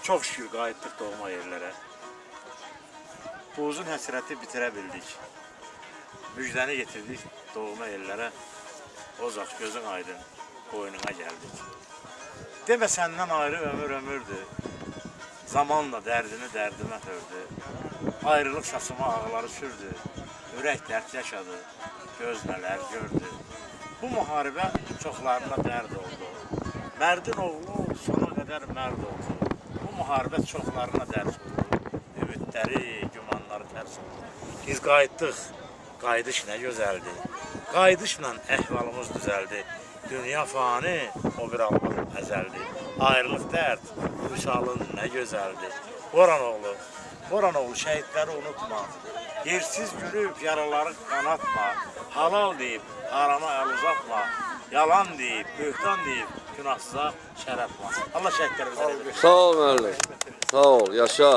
Çox şükür qayıtdıq doğma yerlərə. Bu uzun həsrəti bitirə bildik. Müjdəni getirdik doğma yerlərə. Ocaq gözün aydın, boynuna gəldik. Demə səndən ayrı ömür-ömürdür. Zamanla dərdini dərdimə hördü. Ayrılıq saçıma ağları sürdü. Ürək dərd yaşadı, göz nələr gördü. Bu müharibə çoxlarına dərd oldu. Mərdin oğlu sona qədər mərd oldu. Bu müharibə çoxlarına dərs oldu. Ümidləri, gümanları tərs oldu. Biz qayıtdıq, qayıdış nə gözəldir. Qayıdışla əhvalımız düzəldi. Dünya fani, o bir Allah əzəldir. Ayrılıq dərd, vüsalın nə gözəldir. Boranoğlu şəhidləri unutma. Yersiz gülüb yaraları qanatma. Halal deyib, harama əl uzatma. Yalan deyib, böhtan deyib, günahsıza şərəfma. Allah şəhidlərimizə Sağ ol müəllim. Sağ ol, yaşa.